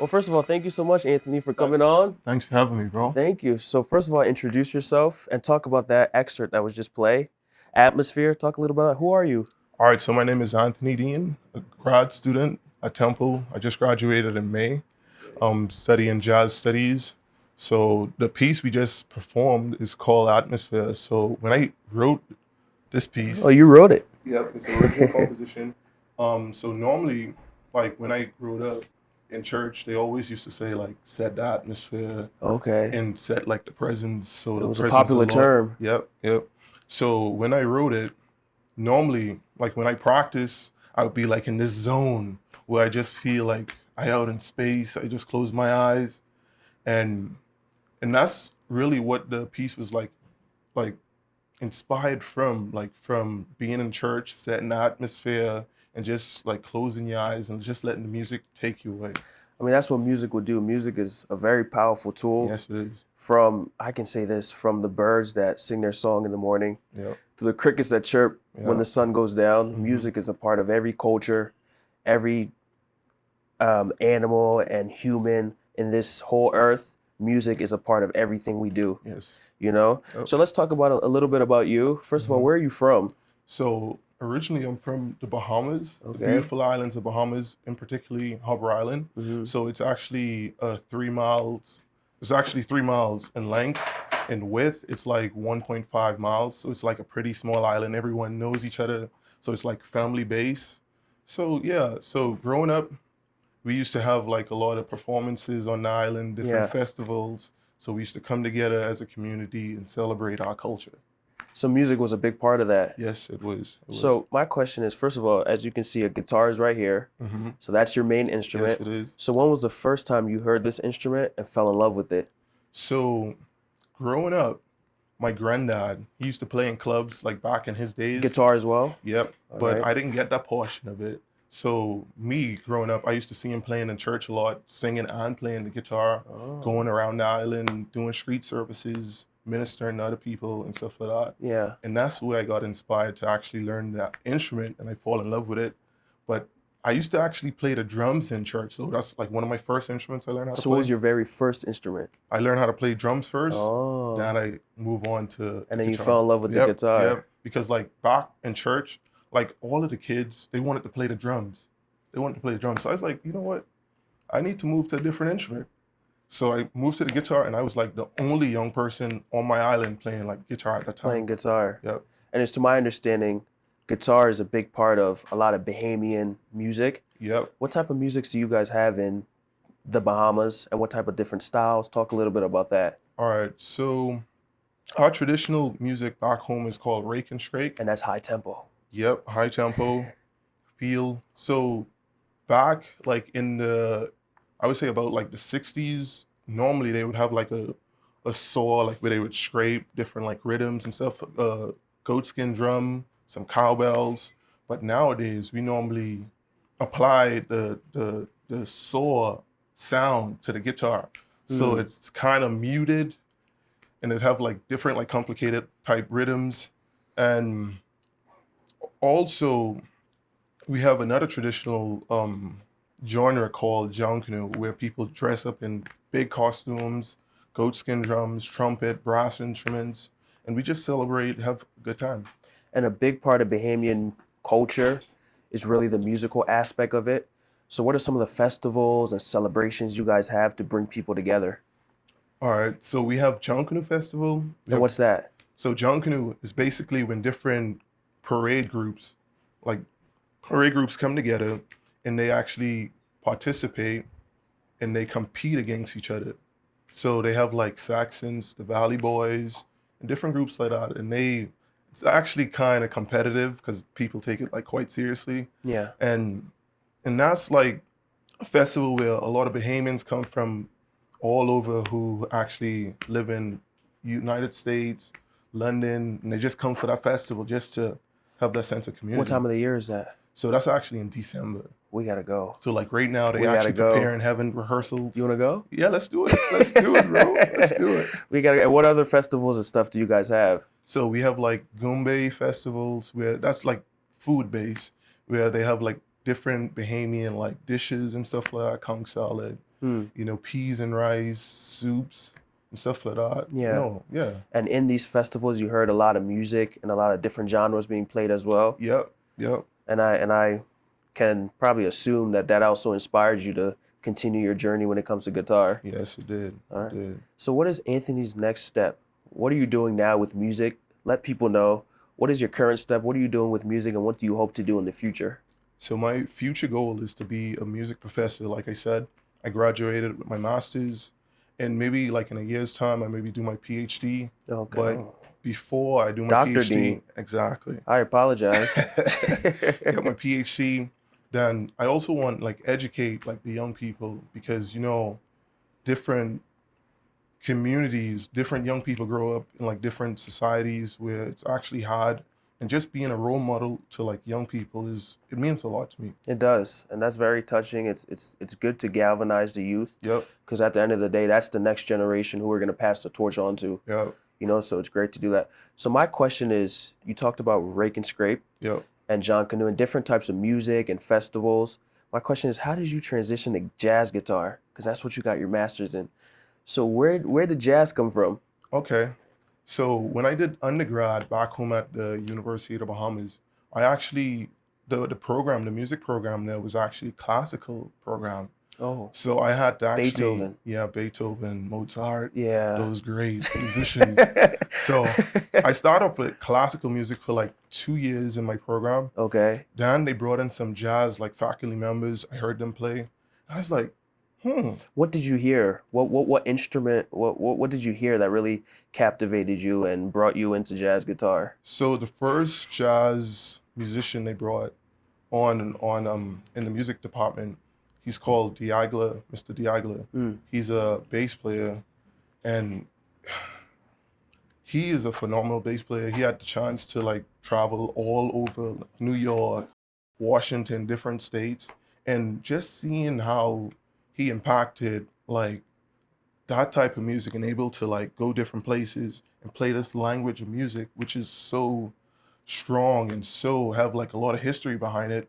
Well, first of all, thank you so much, Anthony, for coming on. Thanks for having me, bro. Thank you. So, first of all, introduce yourself and talk about that excerpt that was just played. Atmosphere. Talk a little about who are you? All right, so my name is Anthony Dean, a grad student at Temple. I just graduated in May, studying jazz studies. So the piece we just performed is called Atmosphere. So when I wrote this piece, Oh, you wrote it. yep, it's an original composition. So normally, like when I grew up in church, they always used to say like set the atmosphere Okay. and set like the presence. So It the was a presence of popular the Lord. term. Yep. So when I wrote it, normally, like when I practice, I would be like in this zone where I just feel like I out in space. I just close my eyes, and that's really what the piece was like inspired from, like from being in church, setting the atmosphere, and just like closing your eyes and just letting the music take you away. I mean, that's what music would do. Music is a very powerful tool. Yes, it is. I can say this, from the birds that sing their song in the morning Yep. to the crickets that chirp when Yeah. the sun goes down. Music is a part of every culture, every animal and human in this whole earth. Music is a part of everything we do, Yes. you know? Yep. So let's talk about a little bit about you. First of all, where are you from? So originally, I'm from the Bahamas, the Okay. beautiful islands of Bahamas, in particularly Harbor Island. So it's actually 3 miles. It's actually 3 miles in length. In width, it's like 1.5 miles. So it's like a pretty small island. Everyone knows each other. So it's like family base. So yeah. So growing up, we used to have like a lot of performances on the island, different Yeah. festivals. So we used to come together as a community and celebrate our culture. So music was a big part of that. Yes, it was. It was. So my question is, first of all, as you can see, a guitar is right here. Mhm. So that's your main instrument. Yes, it is. So when was the first time you heard this instrument and fell in love with it? So, growing up, my granddad, he used to play in clubs like back in his days. Guitar as well? Yep. All But right. I didn't get that portion of it. So, me growing up, I used to see him playing in church a lot, singing and playing the guitar, Oh. going around the island, doing street services, ministering to other people and stuff like that. Yeah. And that's where I got inspired to actually learn that instrument, and I fall in love with it. But I used to actually play the drums in church. So that's like one of my first instruments I learned how to So play. what was your very first instrument? I learned how to play drums first. Oh. Then I move on to And then you guitar. fell in love with the Yep, guitar. Yep. Because like back in church, like all of the kids, they wanted to play the drums. They wanted to play the drums. So I was like, you know what? I need to move to a different instrument. So I moved to the guitar, and I was like the only young person on my island playing like guitar at the time. Playing guitar. Yep. And it's to my understanding, guitar is a big part of a lot of Bahamian music. Yep. What type of music do you guys have in the Bahamas, and what type of different styles? Talk a little bit about that. All right. So our traditional music back home is called rake and scrake. And that's high tempo. Yep. High tempo, feel. So back like in the, I would say about like the 60s, normally they would have like a saw, like where they would scrape different like rhythms and stuff, goatskin drum, some cowbells. But nowadays we normally apply the saw sound to the guitar. So it's kind of muted, and it have like different like complicated type rhythms. And also we have another traditional genre called Jonknu, where people dress up in big costumes, goatskin drums, trumpet, brass instruments, and we just celebrate, have a good time. And a big part of Bahamian culture is really the musical aspect of it. So what are some of the festivals and celebrations you guys have to bring people together? All right, so we have Jonknu Festival. We And have- what's that? So Jonknu is basically when different parade groups, like parade groups come together and they actually participate and they compete against each other. So they have like Saxons, the Valley Boys, and different groups like that. And it's actually kind of competitive because people take it like quite seriously. Yeah. And that's like a festival where a lot of Bahamians come from all over who actually live in United States, London, and they just come for that festival just to have that sense of community. What time of the year is that? So that's actually in December. We gotta go. So like right now, We they gotta actually go. preparing, having rehearsals. You wanna go? Yeah, let's do it. Let's do it, bro. Let's do it. We gotta. And what other festivals and stuff do you guys have? So we have like Goombay festivals where that's like food based, where they have like different Bahamian like dishes and stuff like that, conch salad, you know, peas and rice, soups, and stuff like that. Yeah. No, yeah. And in these festivals, you heard a lot of music and a lot of different genres being played as well. Yep, yep. And I can probably assume that that also inspired you to continue your journey when it comes to guitar. Yes, it did. All It right. did. So what is Anthony's next step? What are you doing now with music? Let people know. What is your current step? What are you doing with music, and what do you hope to do in the future? So my future goal is to be a music professor. Like I said, I graduated with my master's, and maybe like in a year's time, I maybe do my PhD. Okay. But before I do my Dr. PhD, Dean. exactly, I apologize. get my PhD, then I also want like educate like the young people, because you know, different communities, different young people grow up in like different societies where it's actually hard, and just being a role model to like young people it means a lot to me. It does, and that's very touching. It's good to galvanize the youth, Yep, because at the end of the day, that's the next generation who we're going to pass the torch on to. yep, You know, so it's great to do that. So my question is, you talked about Rake and Scrape yep. and John Canoe and different types of music and festivals. My question is, how did you transition to jazz guitar? Because that's what you got your master's in. So where did jazz come from? Okay. So when I did undergrad back home at the University of the Bahamas, I actually the program, the music program there was actually classical program. Oh, So I had to actually, Beethoven. yeah, Beethoven, Mozart, Yeah. those great musicians. So I started off with classical music for like 2 years in my program. Okay. Then they brought in some jazz, like faculty members. I heard them play. I was like, What did you hear? What instrument? What did you hear that really captivated you and brought you into jazz guitar? So the first jazz musician they brought on in the music department, he's called Diagla, Mr. Diagla. Mm. He's a bass player, and he is a phenomenal bass player. He had the chance to like travel all over New York, Washington, different states, and just seeing how he impacted like that type of music and able to like go different places and play this language of music, which is so strong and so have like a lot of history behind it.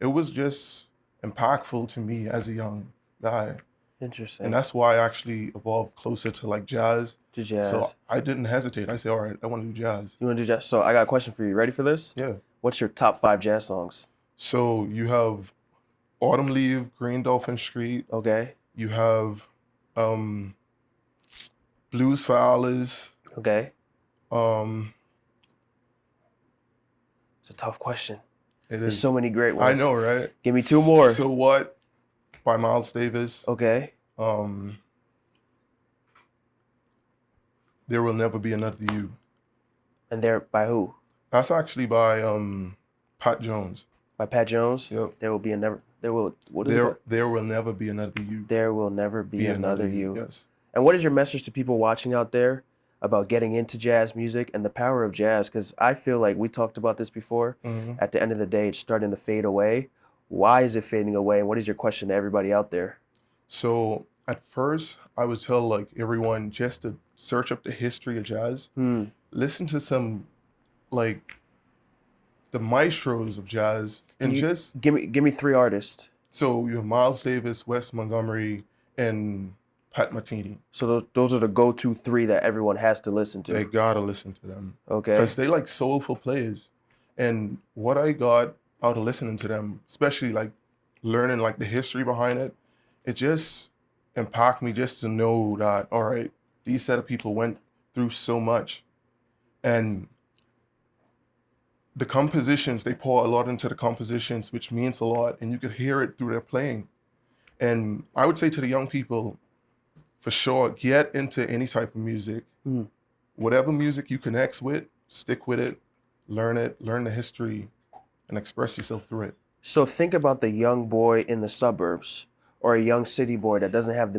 It was just impactful to me as a young guy. Interesting. And that's why I actually evolved closer to like jazz. To jazz. So I didn't hesitate. I said, all right, I want to do jazz. You want to do jazz? So I got a question for you. Ready for this? Yeah. What's your top 5 jazz songs? So you have Autumn Leave, Green Dolphin Street. Okay. You have Blues for Hours. Okay. Um, It's a tough question. it There's is. so many great I ones. know, right? Give me 2 more. So What by Miles Davis. Okay. There Will Never Be Another You. And they're by who? That's actually by Pat Jones. By Pat Jones? Yep. There will be a never. There will. What is it? There Will Never Be Another You. There will never be another you. Yes. And what is your message to people watching out there about getting into jazz music and the power of jazz? Because I feel like we talked about this before. hmm At the end of the day, it's starting to fade away. Why is it fading away? And what is your question to everybody out there? So at first, I would tell like everyone just to search up the history of jazz. Listen to some like the maestros of jazz, and just give me 3 artists. so you have Miles Davis, Wes Montgomery, and Pat Metheny. So those are the go-to 3 that everyone has to listen to. They gotta listen to them Okay. because they like soulful players. And what I got out of listening to them, especially like learning like the history behind it, it just impacted me just to know that, all right, these set of people went through so much. And the compositions, they pour a lot into the compositions, which means a lot, and you could hear it through their playing. And I would say to the young people, for sure, get into any type of music. Whatever music you connect with, stick with it, learn the history, and express yourself through it. So think about the young boy in the suburbs or a young city boy that doesn't have the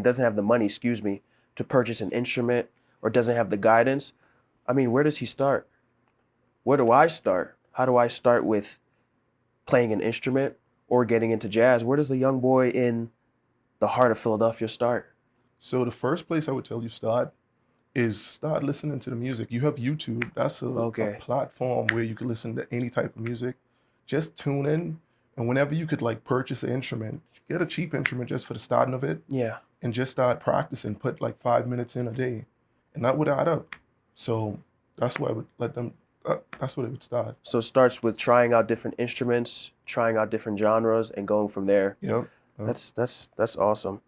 doesn't have the money, to purchase an instrument or doesn't have the guidance. Where does he start? Where do I start? How do I start with playing an instrument or getting into jazz? Where does the young boy in the heart of Philadelphia start? So the first place I would tell you start listening to the music. You have YouTube. That's a platform where you can listen to any type of music. Just tune in, And whenever you could like purchase an instrument, get a cheap instrument just for the starting of it, Yeah. and just start practicing. Put like 5 minutes in a day, and that would add up. So that's why I would let them. That's what it would start. So it starts with trying out different instruments, trying out different genres, and going from there. Yep. That's awesome.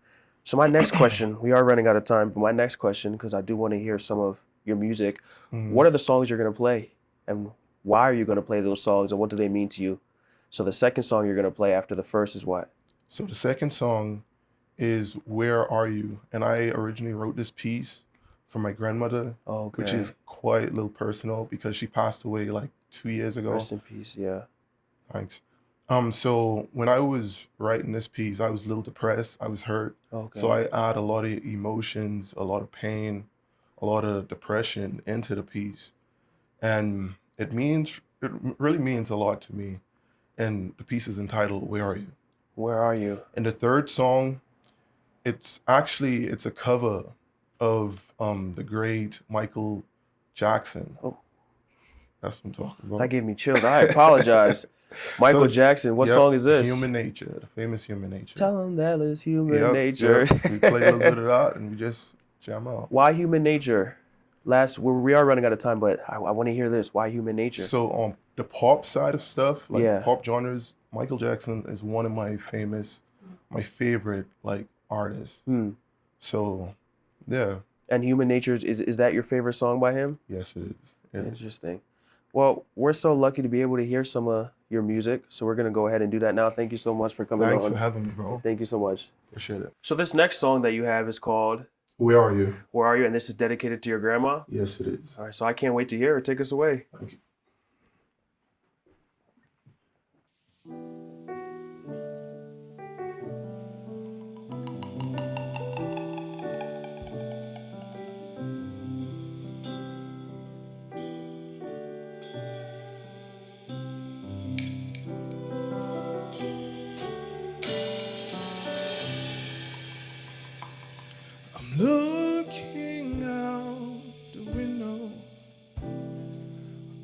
So my next question, we are running out of time, but my next question, because I do want to hear some of your music, what are the songs you're going to play? And why are you going to play those songs, and what do they mean to you? So the second song you're going to play after the first is what? So the second song is Where Are You? And I originally wrote this piece for my grandmother, Okay. which is quite a little personal because she passed away like 2 years ago. Rest in peace, yeah. Thanks. So when I was writing this piece, I was a little depressed. I was hurt. Okay. So I add a lot of emotions, a lot of pain, a lot of depression into the piece. And it really means a lot to me. And the piece is entitled Where Are You? Where Are You? And the third song, it's a cover of the great Michael Jackson. Oh. That's what I'm talking about. That gave me chills. I apologize. Michael Jackson, what song is this? Human Nature, the famous Human Nature. Tell them that is human nature. Yep. We play a little bit of that and we just jam out. Why Human Nature? We are running out of time, but I want to hear this. Why Human Nature? So on the pop side of stuff, like Yeah. pop genres, Michael Jackson is one of my favorite like artists. So yeah. And Human Nature, is that your favorite song by him? Yes, it is. Interesting. Well, we're so lucky to be able to hear some of your music, so we're going to go ahead and do that now. Thank you so much for coming on. Thanks for having me, bro. Thank you so much. Appreciate it. So this next song that you have is called Where Are You? Where Are You? And this is dedicated to your grandma? Yes, it is. All right, so I can't wait to hear it. Take us away. Thank you. I'm looking out the window.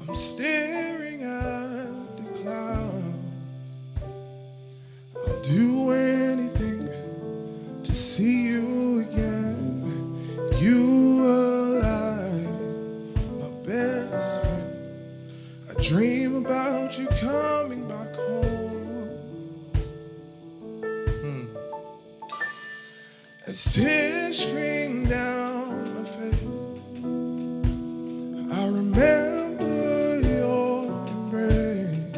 I'm staring at the cloud. I'll do anything to see you again. You alive, my best friend. I dream about you coming back home. As tears stream down my face, I remember your embrace.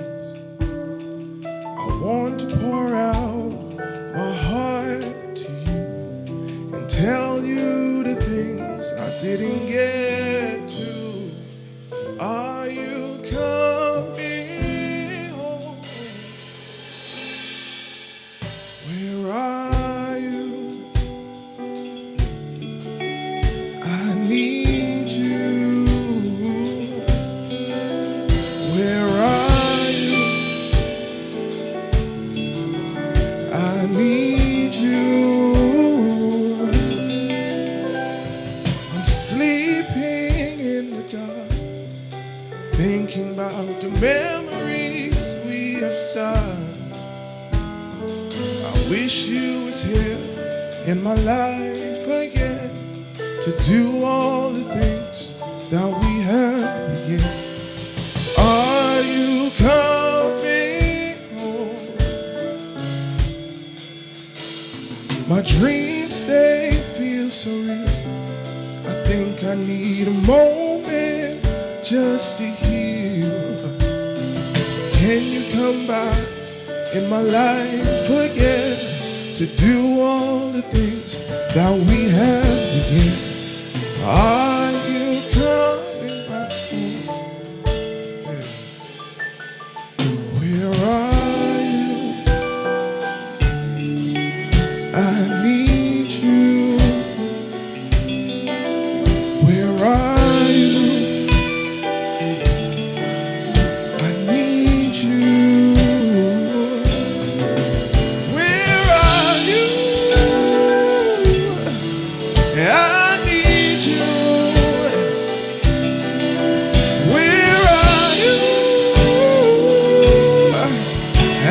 I want to pour out my heart to you and tell you the things I didn't get to. Are you coming home? Where are you? I need you. Where are you? I need you. I'm sleeping in the dark, thinking about the memories we have started. I wish you was here in my life again to do all the things that we have begun. Are you coming home? My dreams, they feel so real. I think I need a moment just to heal. Can you come back in my life again to do all the things that we have begun? Are you coming back home? Where are you? I need you. Where are you? I need you. Where are you? I need you. Where are you? I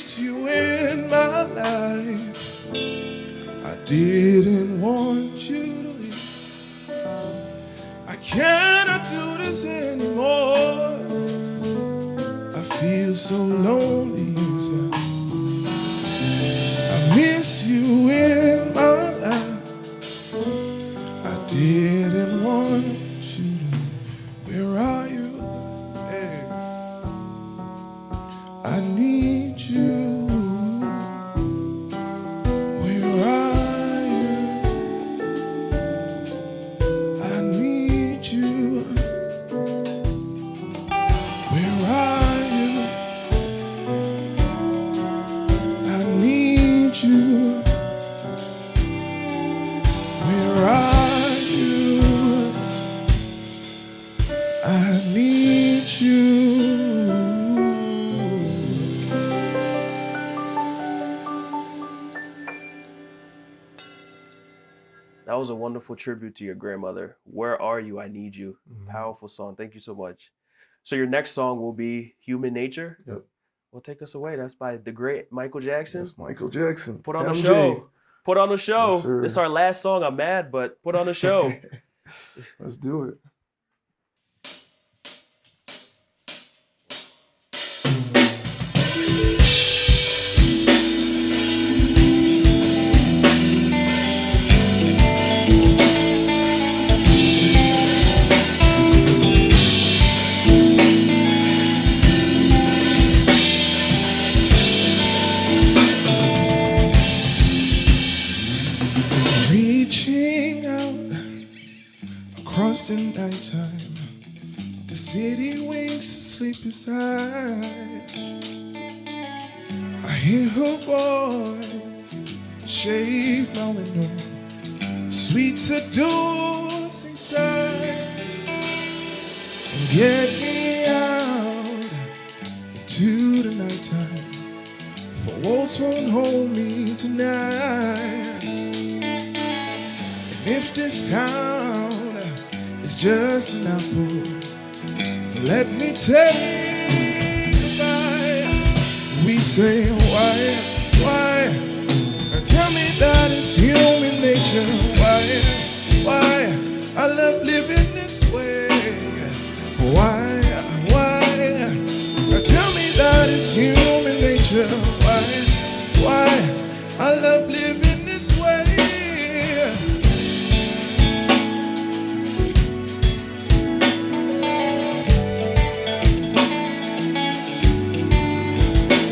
miss you in my life. I didn't want you to leave. I cannot do this anymore. I feel so lonely inside. I miss you in my life. I didn't want you to leave. Where are you? Hey. I need you. Where are you? I need you. Where are you? I need you. Where are you? I need you. That was a wonderful tribute to your grandmother. Where Are You? I Need You. Powerful song. Thank you so much. So your next song will be Human Nature. Yep. Well, take us away. That's by the great Michael Jackson. That's Michael Jackson. Put on the MJ. show. Put on the show. Yes, sir. This is our last song. I'm mad, but put on the show. Let's do it. Reaching out across the nighttime, the city winks asleep beside. I hear her voice shave my window, sweet seducing sight, and get me out into the nighttime, for walls won't hold me tonight. If this town is just an apple, let me take a bite. We say why? Tell me that it's human nature. Why? I love living this way. Why? Tell me that it's human nature. Why? I love living this way.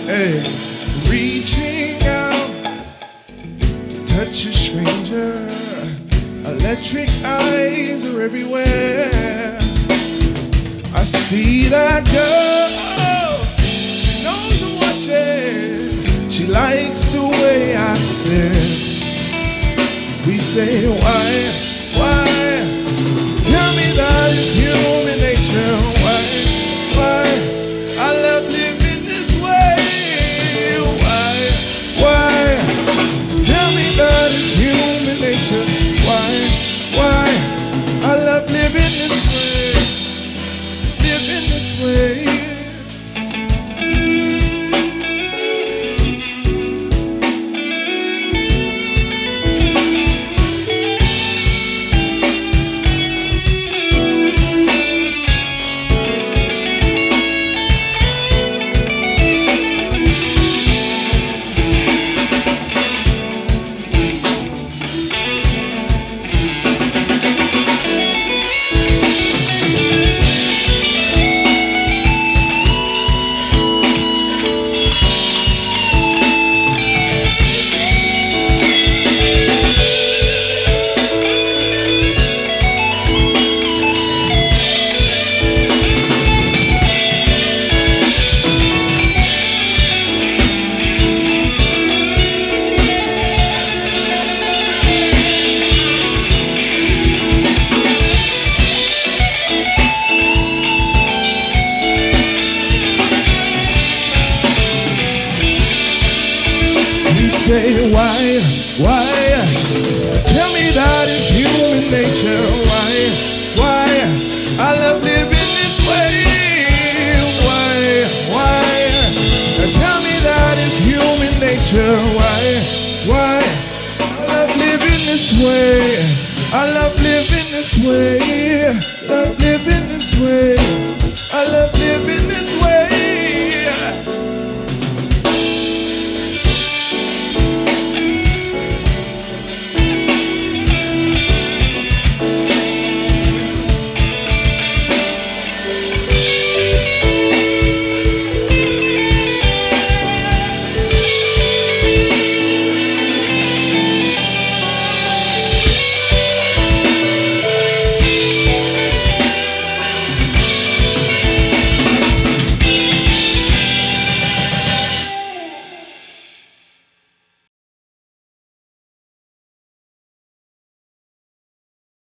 Hey, reaching out to touch a stranger. Electric eyes are everywhere. I see that girl. She knows I'm watching. She likes the way I sit. We say why? Tell me that it's human nature. Why? I love living this way. Why? Tell me that it's human nature. Why? I love living this way. Say why? Tell me that it's human nature. Why? I love living this way. Why? Tell me that it's picture. Why? I love living this way. I love living this way. Love living this way.